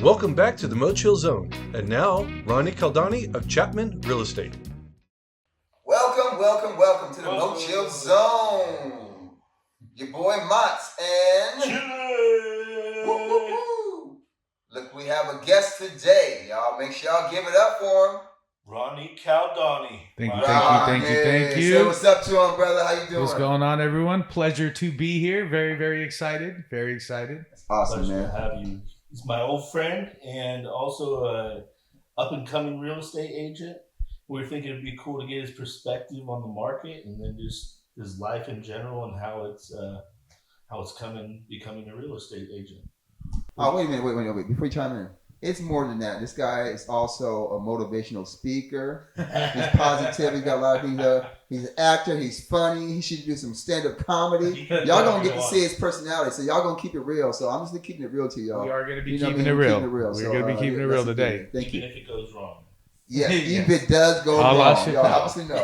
Welcome back to the MoChill Zone. And now, Ronnie Kaldani of Chapman Real Estate. Welcome to the MoChill Zone. Your boy Mott's and woo. Look, we have a guest today. Y'all make sure y'all give it up for him. Ronnie Kaldani. Thank you. Say what's up to him, brother. How you doing? What's going on, everyone? Pleasure to be here. Very excited. Very excited. Awesome, Pleasure man. to have you. He's my old friend and also a up-and-coming real estate agent. We're thinking it'd be cool to get his perspective on the market and then just his life in general and how it's becoming a real estate agent. Oh, wait a minute. Before you chime in. It's more than that. This guy is also a motivational speaker. He's positive. He's got a lot of things. He's an actor. He's funny. He should do some stand-up comedy. Y'all gonna get to see his personality. So y'all gonna keep it real. So I'm just keeping it real to y'all. We are gonna be keeping it real. We're gonna be keeping it real today. Thank you. Even if it goes wrong. Yeah, if it does go wrong, y'all obviously know.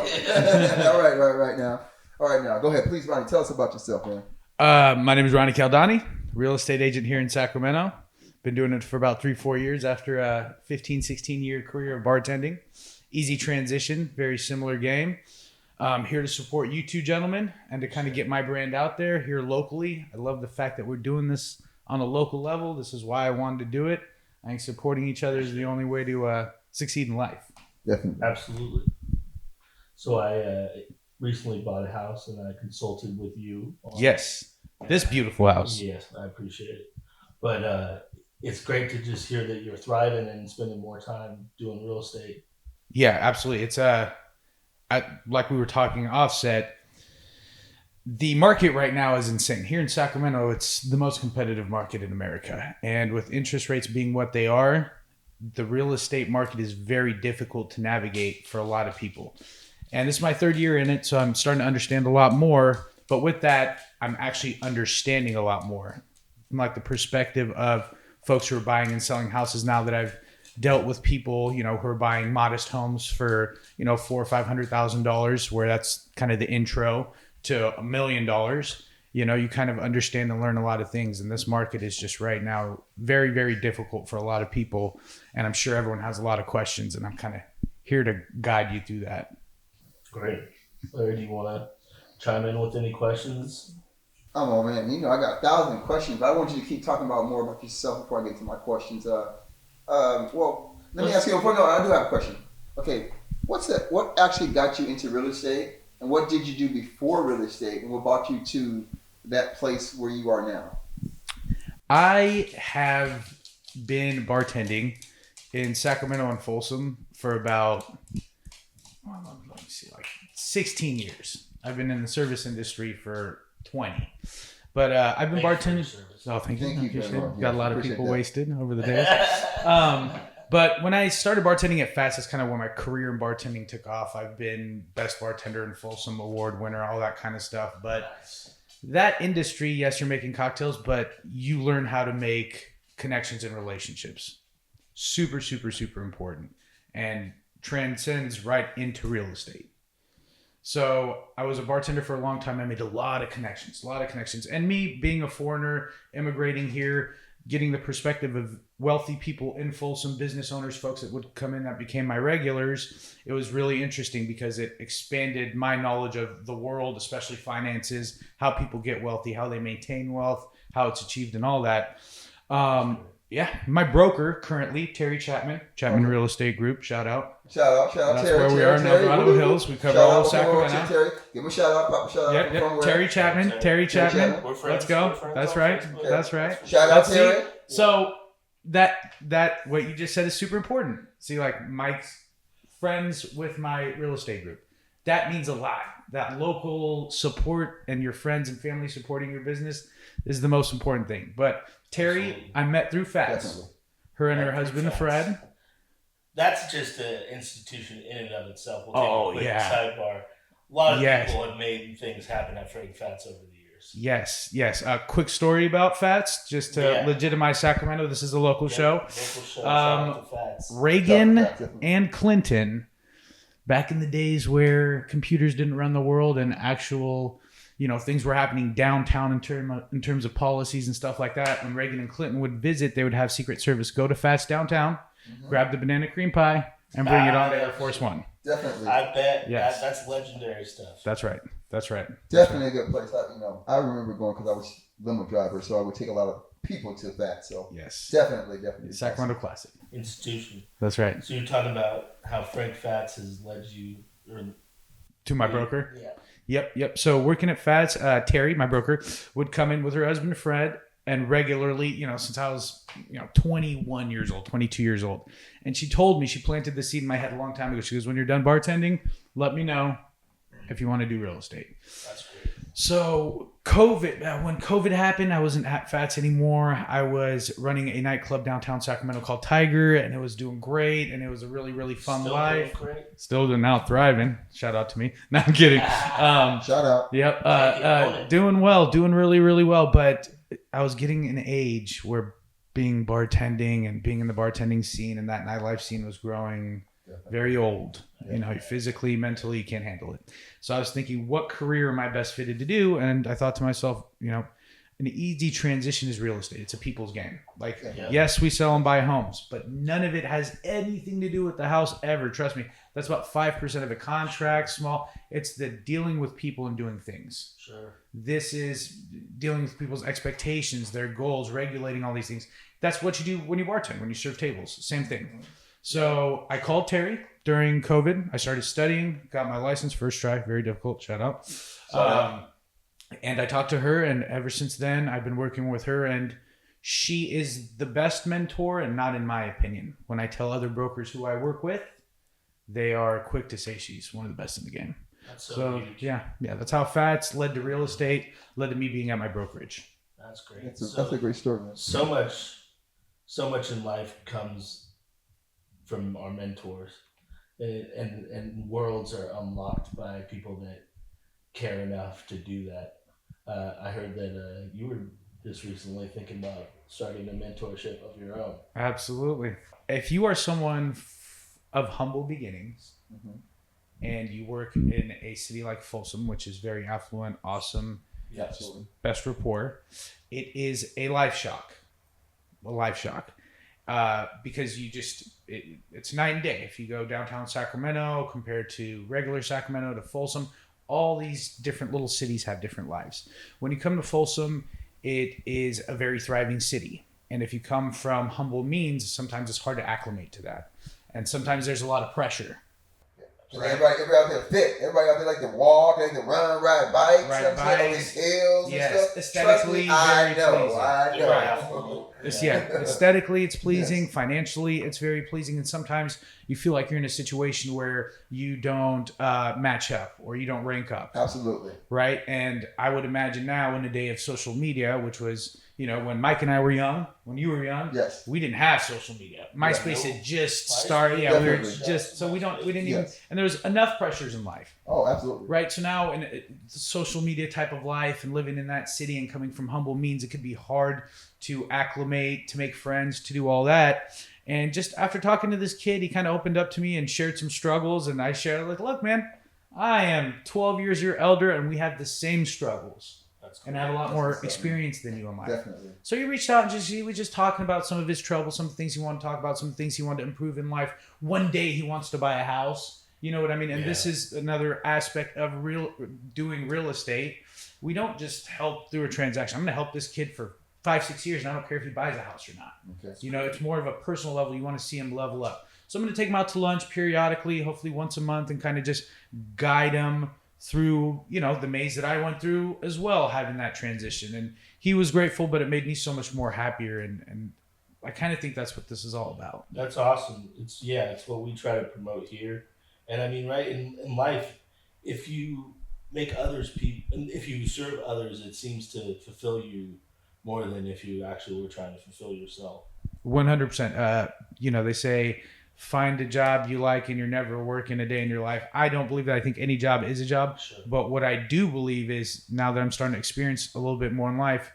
All right now. Go ahead, please, Ronnie. Tell us about yourself, man. My name is Ronnie Kaldani, real estate agent here in Sacramento. Been doing it for about 3-4 years after a 15-16 year career of bartending. Easy transition, very similar game. I'm here to support you two gentlemen and to kind of get my brand out there here locally. I love the fact that we're doing this on a local level. This is why I wanted to do it. I think supporting each other is the only way to succeed in life. Definitely. Absolutely. So I recently bought a house and I consulted with you. Yes, this beautiful house. Yes, I appreciate it. But it's great to just hear that you're thriving and spending more time doing real estate. Yeah, absolutely. It's like we were talking offset. The market right now is insane. Here in Sacramento, it's the most competitive market in America. And with interest rates being what they are, the real estate market is very difficult to navigate for a lot of people. And this is my 3rd year in it, so I'm starting to understand a lot more. But with that, I'm actually understanding a lot more. From like the perspective of folks who are buying and selling houses now that I've dealt with people, who are buying modest homes for, $400,000 or $500,000, where that's kind of the intro to $1 million. You kind of understand and learn a lot of things. And this market is just right now very difficult for a lot of people. And I'm sure everyone has a lot of questions, and I'm kind of here to guide you through that. Great. Larry, do you want to chime in with any questions? Come on, man. I got 1,000 questions, but I want you to keep talking more about yourself before I get to my questions. Well, let me ask you. No, I do have a question. Okay, what actually got you into real estate, and what did you do before real estate, and what brought you to that place where you are now? I have been bartending in Sacramento and Folsom for about, let me see, like 16 years. I've been in the service industry for 20. But I've been bartending. Oh, thank you. Got a lot of people wasted over the days. But when I started bartending at Fats, that's kind of when my career in bartending took off. I've been best bartender in Folsom, award winner, all that kind of stuff. But that industry, yes, you're making cocktails, but you learn how to make connections and relationships. Super important, and transcends right into real estate. So I was a bartender for a long time. I made a lot of connections. And me being a foreigner, immigrating here, getting the perspective of wealthy people in Folsom, business owners, folks that would come in that became my regulars, it was really interesting because it expanded my knowledge of the world, especially finances, how people get wealthy, how they maintain wealth, how it's achieved, and all that. My broker currently, Terry Chapman Real Estate Group. Shout out. That's Terry, where we are in El Dorado Hills. We cover all of Sacramento. Terry. Give him a shout out. Yep. Terry Chapman. We're friends. Let's go. That's right. Okay. That's right. Shout out, Terry. So that what you just said is super important. See, like Mike's friends with my real estate group. That means a lot. That local support and your friends and family supporting your business is the most important thing. But Terry, absolutely. I met through Fats. Definitely. Her and her husband, Fred. That's just an institution in and of itself. We'll take a quick sidebar. A lot of people have made things happen at Fred Fats over the years. Yes. A quick story about Fats, just to legitimize Sacramento. This is a local show. Local show. Shout out to Fats. Reagan and Clinton, back in the days where computers didn't run the world and actual things were happening downtown in terms of policies and stuff like that. When Reagan and Clinton would visit, they would have Secret Service go to Fats downtown, grab the banana cream pie, and bring it on to Air Force One. Definitely. I bet Yes. that's legendary stuff. That's right. Definitely a good place. I remember going because I was limo driver, so I would take a lot of people to that. So Yes. definitely. Sacramento Classic. Institution. That's right. So you're talking about how Frank Fats has led you To my broker. Yeah. Yep. So working at Fats, Terry, my broker, would come in with her husband Fred, and regularly, since I was 21 years old, 22 years old, and she told me, she planted the seed in my head a long time ago. She goes, when you're done bartending, let me know if you want to do real estate. That's great. So when COVID happened, I wasn't at Fats anymore. I was running a nightclub downtown Sacramento called Tiger, and it was doing great, and it was a really, really fun Still life. doing great. Still now thriving. Shout out to me. No, I'm kidding. Shout out. Yep. Doing well, doing really, really well. But I was getting an age where being bartending and being in the bartending scene and that nightlife scene was growing very old. Physically, mentally, you can't handle it. So I was thinking, what career am I best fitted to do? And I thought to myself, an easy transition is real estate. It's a people's game. Yes, we sell and buy homes, but none of it has anything to do with the house ever. Trust me. That's about 5% of a contract, small. It's the dealing with people and doing things. Sure. This is dealing with people's expectations, their goals, regulating all these things. That's what you do when you bartend, when you serve tables. Same thing. So I called Terry during COVID. I started studying, got my license first try, very difficult, shout out. And I talked to her, and ever since then, I've been working with her, and she is the best mentor, and not in my opinion. When I tell other brokers who I work with, they are quick to say she's one of the best in the game. That's so huge. Yeah, that's how Fats led to real estate, led to me being at my brokerage. That's great. That's a great story, man. So much in life comes from our mentors, and worlds are unlocked by people that care enough to do that. I heard that you were just recently thinking about starting a mentorship of your own. Absolutely. If you are someone of humble beginnings and you work in a city like Folsom, which is very affluent, awesome, Absolutely. best rapport, it is a life shock. Because it's night and day. If you go downtown Sacramento compared to regular Sacramento to Folsom, all these different little cities have different lives. When you come to Folsom, it is a very thriving city. And if you come from humble means, sometimes it's hard to acclimate to that. And sometimes there's a lot of pressure. Everybody out there fit. Everybody out there like to walk, they like to ride bikes, on these hills and stuff. Aesthetically, I know. Right. Aesthetically, it's pleasing. Yes. Financially, it's very pleasing. And sometimes you feel like you're in a situation where you don't match up or you don't rank up. Absolutely. Right. And I would imagine now in the day of social media, which was, when Mike and I were young, when you were young, yes, we didn't have social media. MySpace had just started. Yeah, we were just, so we didn't even, and there was enough pressures in life. Oh, absolutely. Right. So now in the social media type of life and living in that city and coming from humble means, it could be hard to acclimate, to make friends, to do all that. And just after talking to this kid, he kind of opened up to me and shared some struggles. And I shared, look, man, I am 12 years your elder and we have the same struggles. And I have a lot more experience than you in life. Definitely. So he reached out and he was just talking about some of his troubles, some things he wanted to talk about, some things he wanted to improve in life. One day he wants to buy a house. You know what I mean? And this is another aspect of doing real estate. We don't just help through a transaction. I'm going to help this kid for 5-6 years, and I don't care if he buys a house or not. Okay. It's more of a personal level. You want to see him level up. So I'm going to take him out to lunch periodically, hopefully once a month, and kind of just guide him through, the maze that I went through as well, having that transition. And he was grateful, but it made me so much more happier. And I kind of think that's what this is all about. That's awesome. It's what we try to promote here. And I mean, right, in life, if you make if you serve others, it seems to fulfill you more than if you actually were trying to fulfill yourself. 100%. They say, find a job you like and you're never working a day in your life. I don't believe that. I think any job is a job. Sure. But what I do believe is, now that I'm starting to experience a little bit more in life,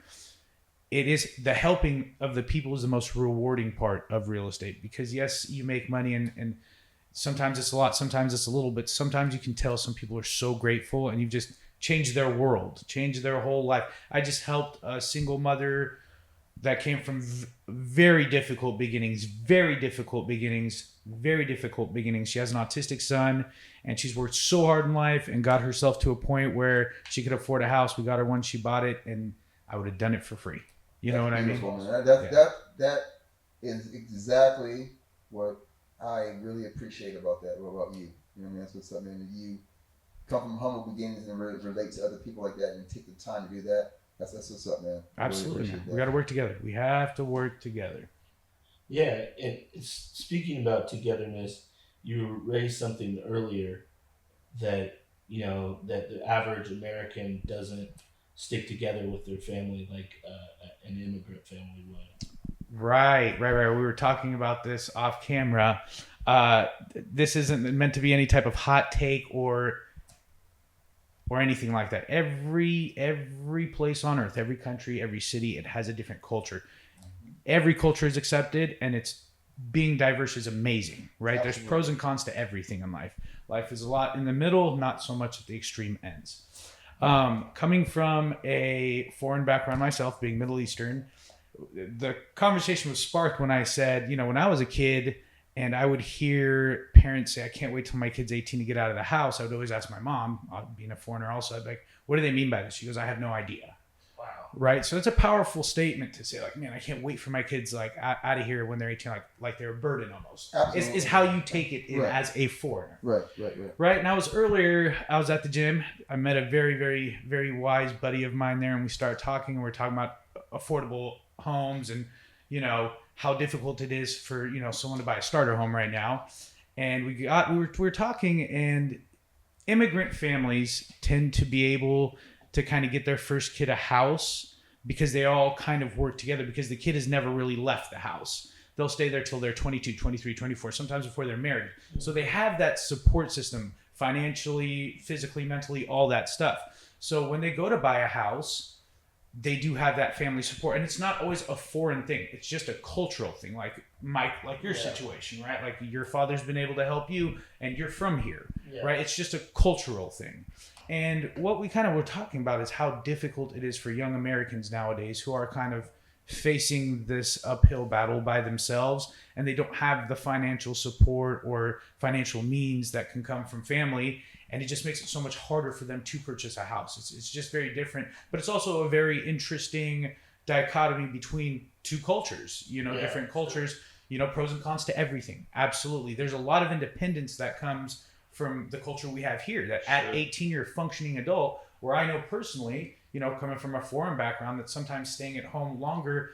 it is the helping of the people is the most rewarding part of real estate. Because yes, you make money and sometimes it's a lot, sometimes it's a little bit. Sometimes you can tell some people are so grateful and you've just change their world, change their whole life. I just helped a single mother that came from very difficult beginnings. She has an autistic son, and she's worked so hard in life and got herself to a point where she could afford a house. We got her one, she bought it, and I would have done it for free. You know what I mean? That is exactly what I really appreciate about that. What about you? You know what I mean? That's what's up, man. You come from humble beginnings and relate to other people like that and take the time to do that. That's what's up, man. Absolutely, man. We got to work together. We have to work together. Yeah, and speaking about togetherness, you raised something earlier that that the average American doesn't stick together with their family like an immigrant family would. Right. We were talking about this off camera. This isn't meant to be any type of hot take or anything like that. Every place on earth, every country, every city, it has a different culture. Every culture is accepted, and it's being diverse is amazing, right? Absolutely. There's pros and cons to everything in life. Life is a lot in the middle, not so much at the extreme ends. Coming from a foreign background myself, being Middle Eastern, the conversation was sparked when I said, when I was a kid and I would hear parents say, I can't wait till my kid's 18 to get out of the house, I would always ask my mom, being a foreigner also, I'd be like, what do they mean by this? She goes, I have no idea. Wow. Right? So it's a powerful statement to say, like, man, I can't wait for my kids like out of here when they're 18, like they're a burden almost. Absolutely. Is how you take it in as a foreigner. Right. And I was at the gym. I met a very, very, very wise buddy of mine there, and we started talking, and we're talking about affordable homes and, how difficult it is for, someone to buy a starter home right now. And we were talking, and immigrant families tend to be able to kind of get their first kid a house because they all kind of work together, because the kid has never really left the house. They'll stay there till they're 22, 23, 24, sometimes before they're married. So they have that support system financially, physically, mentally, all that stuff. So when they go to buy a house, they do have that family support, and it's not always a foreign thing. It's just a cultural thing, like Mike, like your situation, right? Like your father's been able to help you, and you're from here, right? It's just a cultural thing. And what we kind of were talking about is how difficult it is for young Americans nowadays who are kind of facing this uphill battle by themselves, and they don't have the financial support or financial means that can come from family. And it just makes it so much harder for them to purchase a house. It's just very different. But it's also a very interesting dichotomy between two cultures, different cultures, pros and cons to everything. Absolutely. There's a lot of independence that comes from the culture we have here, that at 18, you're a functioning adult, where I know personally, coming from a foreign background, that sometimes staying at home longer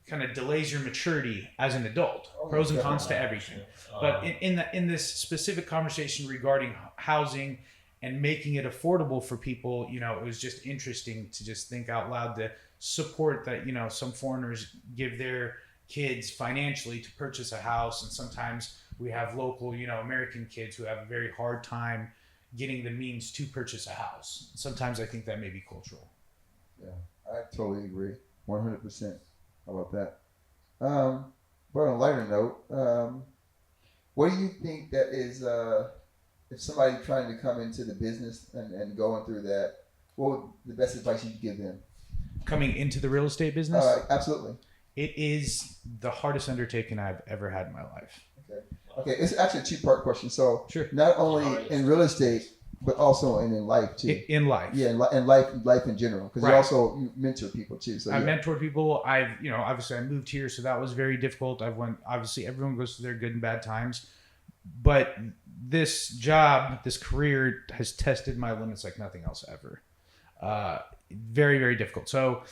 kind of delays your maturity as an adult. Pros and cons to everything. But in this specific conversation regarding housing and making it affordable for people, it was just interesting to just think out loud, the support that, some foreigners give their kids financially to purchase a house. And sometimes we have local, American kids who have a very hard time getting the means to purchase a house. Sometimes I think that may be cultural. Yeah, I totally agree. 100%. How about that? But on a lighter note, what do you think that is, if somebody trying to come into the business and going through that, what would the best advice you'd give them? Coming into the real estate business? Absolutely. It is the hardest undertaking I've ever had in my life. Okay. It's actually a two-part question. So sure. Not only in real estate, but also in life too. In life. Yeah, in life in general. Because you mentor people too. So I mentor people. Obviously I moved here, so that was very difficult. Obviously everyone goes through their good and bad times. But this job, this career has tested my limits like nothing else ever. Very, very difficult. So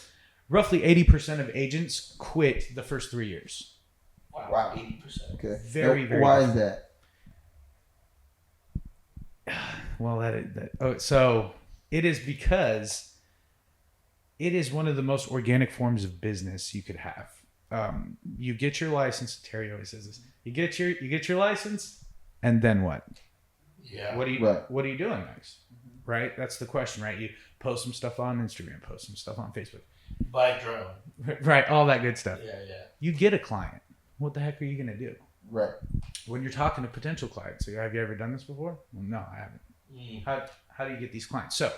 roughly 80% of agents quit the first 3 years. Wow. 80%. Okay. Very, very why difficult. is that? Well, so it is because it is one of the most organic forms of business you could have. You get your license. Terry always says this. You get your license, and then what? Yeah. What are you doing next? Right. That's the question, right? You post some stuff on Instagram, post some stuff on Facebook. Buy a drone. Right. All that good stuff. Yeah. You get a client. What the heck are you gonna do? Right. When you're talking to potential clients, so have you ever done this before? Well, no, I haven't. How do you get these clients? So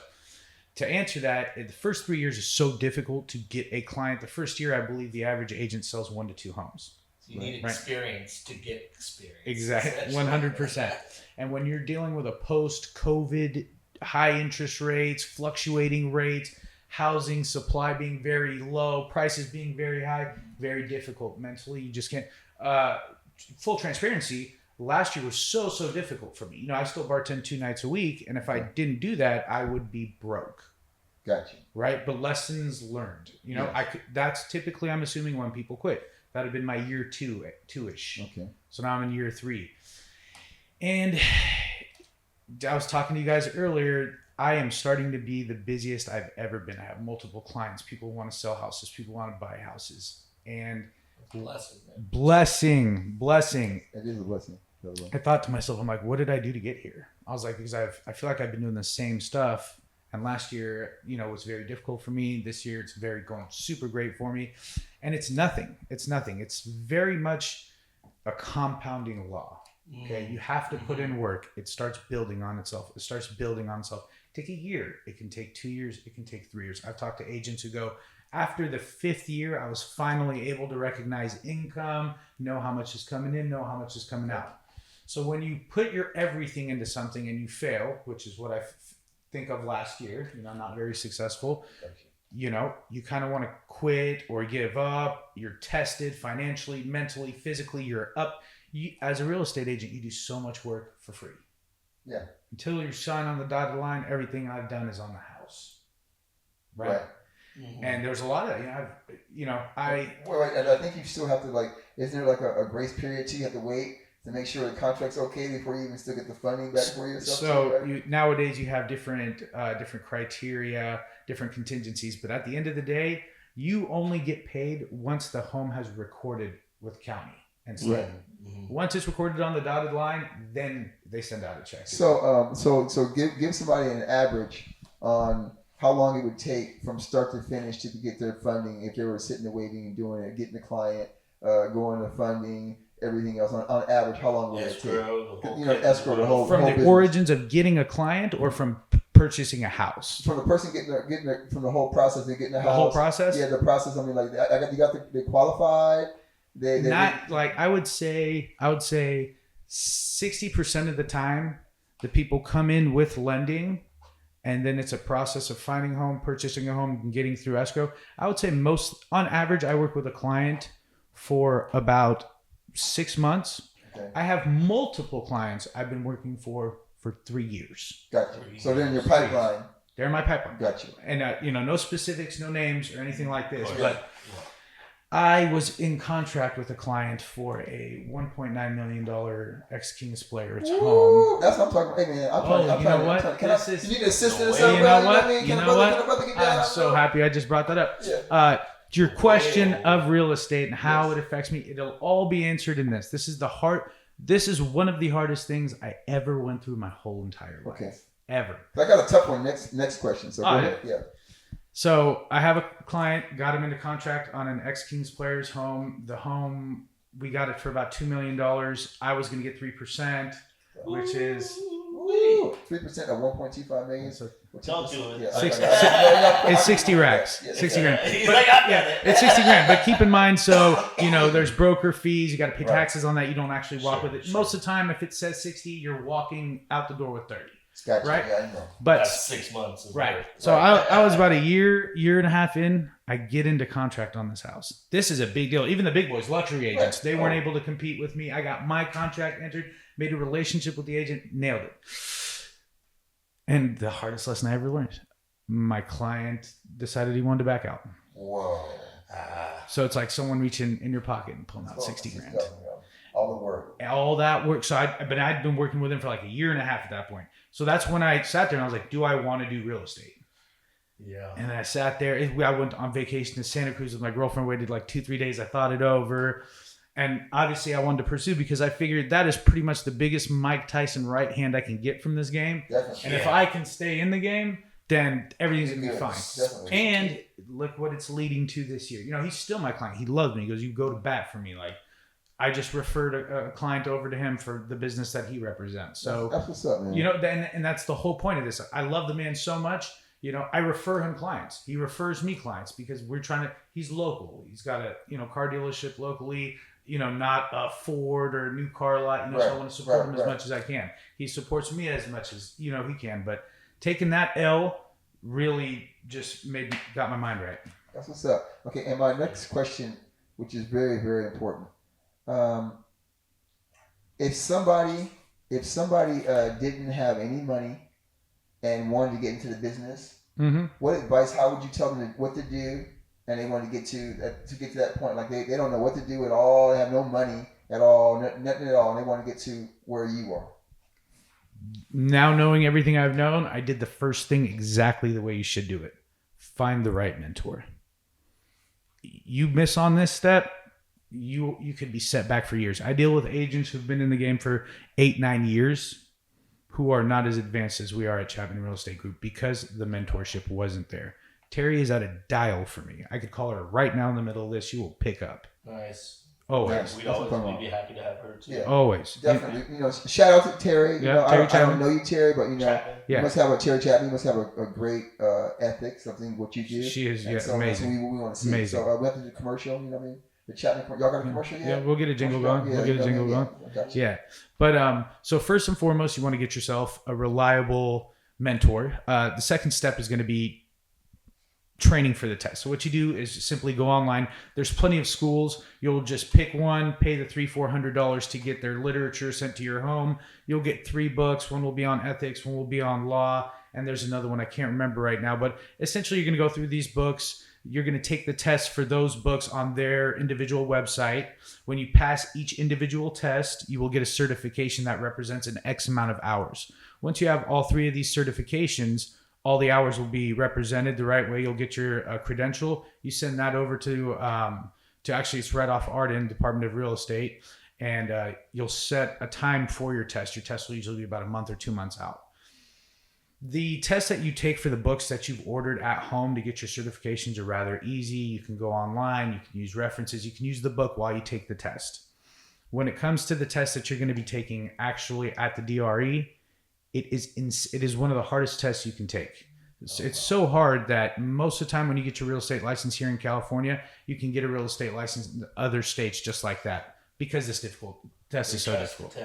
to answer that, the first 3 years is so difficult to get a client. The first year, I believe the average agent sells 1 to 2 homes. So you need Right. experience to get experience. Exactly, 100%. And when you're dealing with a post-COVID, high interest rates, fluctuating rates, housing supply being very low, prices being very high, very difficult mentally. You just can't. Full transparency, last year was so difficult for me. You know, I still bartend 2 nights a week, and if I didn't do that, I would be broke. Gotcha. Right? But lessons learned. You know, Yes. that's typically, I'm assuming, when people quit. That had been my year two-ish. Okay. So now I'm in year 3. And I was talking to you guys earlier. I am starting to be the busiest I've ever been. I have multiple clients. People want to sell houses. People want to buy houses. And Blessing, man. blessing. It is a blessing. I thought to myself, I'm like, what did I do to get here? I was like, because I feel like I've been doing the same stuff. And last year, you know, was very difficult for me. This year, it's going super great for me. And it's nothing. It's nothing. It's very much a compounding law. Okay, you have to put in work. It starts building on itself. Take a year. It can take 2 years. It can take 3 years. I've talked to agents who go, after the 5th year, I was finally able to recognize income, know how much is coming in, know how much is coming out. So when you put your everything into something and you fail, which is what I think of last year, you know, not very successful, you know, you kind of want to quit or give up. You're tested financially, mentally, physically, you're up. As a real estate agent, you do so much work for free. Yeah. Until you sign on the dotted line, everything I've done is on the house. Right. Mm-hmm. And there's a lot of that. Well, and I think you still have to, like, isn't there like a grace period too? You have to wait to make sure the contract's okay before you even still get the funding back for yourself. So too, right? nowadays you have different criteria, different contingencies. But at the end of the day, you only get paid once the home has recorded with county. And so once it's recorded on the dotted line, then they send out a check. So give somebody an average on how long it would take from start to finish to get their funding if they were sitting there waiting and doing it, getting the client, going to funding, everything else. On average, how long would it take? Escrow, the whole from the business. origins of getting a client or from purchasing a house. From the person getting from the whole process of getting a house. The whole process. Yeah, the process. I mean, like they qualified. I would say 60% of the time the people come in with lending, and then it's a process of finding a home, purchasing a home, and getting through escrow. I would say on average, I work with a client for about 6 months. Okay. I have multiple clients I've been working for 3 years. Gotcha. So they're in your pipeline. They're in my pipeline. Gotcha. And no specifics, no names or anything like this, but I was in contract with a client for a $1.9 million ex-Kings Players home. That's what I'm talking about. Hey, man, you need to assist in this. You know what? Can a brother get down? I'm so happy I just brought that up. Yeah. Your question of real estate and how it affects me, it'll all be answered in this. This is one of the hardest things I ever went through my whole entire life. Okay. Ever. I got a tough one. Next question. So go ahead. Yeah. So I have a client, got him into contract on an ex-Kings Players home. The home, we got it for about $2 million. I was going to get 3%, which is 3% of 1.25 million. So don't do it. it's 60 racks. 60 grand. It's 60 grand. But keep in mind, there's broker fees. You got to pay taxes on that. You don't actually walk with it. Most of the time, if it says 60, you're walking out the door with 30. Gotcha. Right? Yeah, I know. But that's 6 months. Right. So I was about a year and a half in. I get into contract on this house. This is a big deal. Even the big boys, luxury agents, they weren't able to compete with me. I got my contract entered, made a relationship with the agent, nailed it. And the hardest lesson I ever learned, my client decided he wanted to back out. Whoa. So it's like someone reaching in your pocket and pulling out 60 grand. All the work. All that work. So I'd been working with him for like a year and a half at that point. So that's when I sat there and I was like, do I want to do real estate? Yeah. And I sat there. I went on vacation to Santa Cruz with my girlfriend. Waited like 2-3 days. I thought it over. And obviously I wanted to pursue because I figured that is pretty much the biggest Mike Tyson right hand I can get from this game. Definitely. And if I can stay in the game, then everything's going to be fine. Definitely. And look what it's leading to this year. He's still my client. He loves me. He goes, you go to bat for me. Like, I just referred a client over to him for the business that he represents. So that's what's up, man. and that's the whole point of this. I love the man so much. I refer him clients. He refers me clients because he's local. He's got a, car dealership locally, not a Ford or a new car lot, so I want to support him as much as I can. He supports me as much as, he can. But taking that L really just got my mind right. That's what's up. Okay, and my next question, which is very, very important. If somebody didn't have any money and wanted to get into the business, what advice? How would you tell them what to do? And they want to get to that point, like they don't know what to do at all. They have no money at all, nothing at all, and they want to get to where you are. Now knowing everything I've known, I did the first thing exactly the way you should do it. Find the right mentor. You miss on this step, you could be set back for years. I deal with agents who've been in the game for 8-9 years who are not as advanced as we are at Chapman Real Estate Group because the mentorship wasn't there. Terry is at a dial for me. I could call her right now in the middle of this. She will pick up. Nice. Always. We'd always be happy to have her too. Yeah. Always. Definitely. Shout out to Terry. Terry I don't know you, Terry, but you must have Terry Chapman. You must have a great ethic, something what you do. She is so amazing. That's what we want to see. Amazing. So we have to do a commercial. You know what I mean? The Chapman. Y'all got a commercial yet? Yeah, we'll get a jingle going. Yeah. But so first and foremost, you want to get yourself a reliable mentor. The second step is going to be training for the test. So what you do is simply go online. There's plenty of schools. You'll just pick one, pay the $300-400 to get their literature sent to your home. You'll get 3 books. One will be on ethics, one will be on law, and there's another one I can't remember right now. But essentially, you're going to go through these books. You're going to take the test for those books on their individual website. When you pass each individual test, you will get a certification that represents an X amount of hours. Once you have all 3 of these certifications, all the hours will be represented the right way. You'll get your credential. You send that over to actually, it's right off Arden, Department of Real Estate, and you'll set a time for your test. Your test will usually be about a month or 2 months out. The tests that you take for the books that you've ordered at home to get your certifications are rather easy. You can go online, you can use references, you can use the book while you take the test. When it comes to the test that you're going to be taking actually at the DRE, it is one of the hardest tests you can take. It's so hard that most of the time when you get your real estate license here in California, you can get a real estate license in other states just like that because this test is so difficult.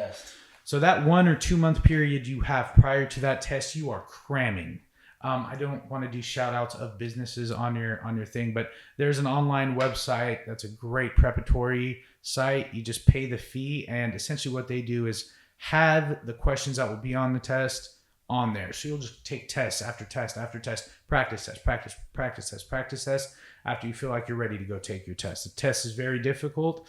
So that 1 or 2 month period you have prior to that test, you are cramming. I don't want to do shout outs of businesses on your thing, but there's an online website that's a great preparatory site. You just pay the fee, and essentially what they do is have the questions that will be on the test on there. So you'll just take test after test after test, practice test, practice test after you feel like you're ready to go take your test. The test is very difficult.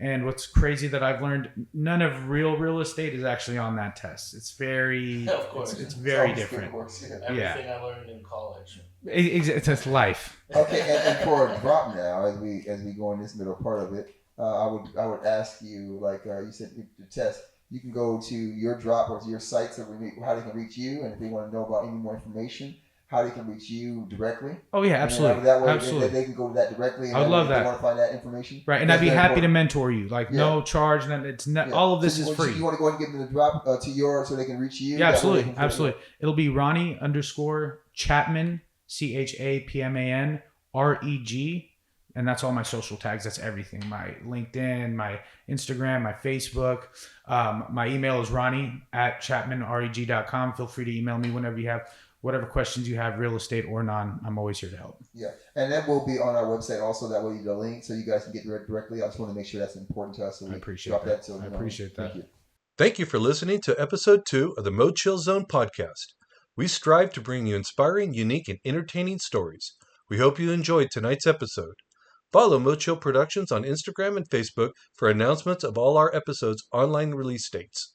And what's crazy that I've learned, none of real estate is actually on that test. It's very, of course. It's very different. Everything I learned in college. It's life. Okay, and for a drop now, as we go in this middle part of it, I would ask you, like you said, the test. You can go to your drop or to your site so how they can reach you, and if they want to know about any more information, how they can reach you directly. Oh yeah, absolutely. That way, absolutely. They can go to that directly. I would love that. They want to find that information, right? And I'd be happy to mentor you. Like no charge, and it's not. Yeah. All of this is free. You want to go ahead and give them the drop to yours so they can reach you? Yeah, absolutely. It'll be Ronnie _Chapman CHAPMAN REG. And that's all my social tags. That's everything. My LinkedIn, my Instagram, my Facebook. My email is ronnie@chapmanreg.com. Feel free to email me whenever you have whatever questions you have, real estate or non. I'm always here to help. Yeah. And that will be on our website also. That way you the link so you guys can get directly. I just want to make sure that's important to us. So I appreciate that. So, I appreciate that. Thank you for listening to episode 2 of the MoChill Zone podcast. We strive to bring you inspiring, unique, and entertaining stories. We hope you enjoyed tonight's episode. Follow MoChill Productions on Instagram and Facebook for announcements of all our episodes' online release dates.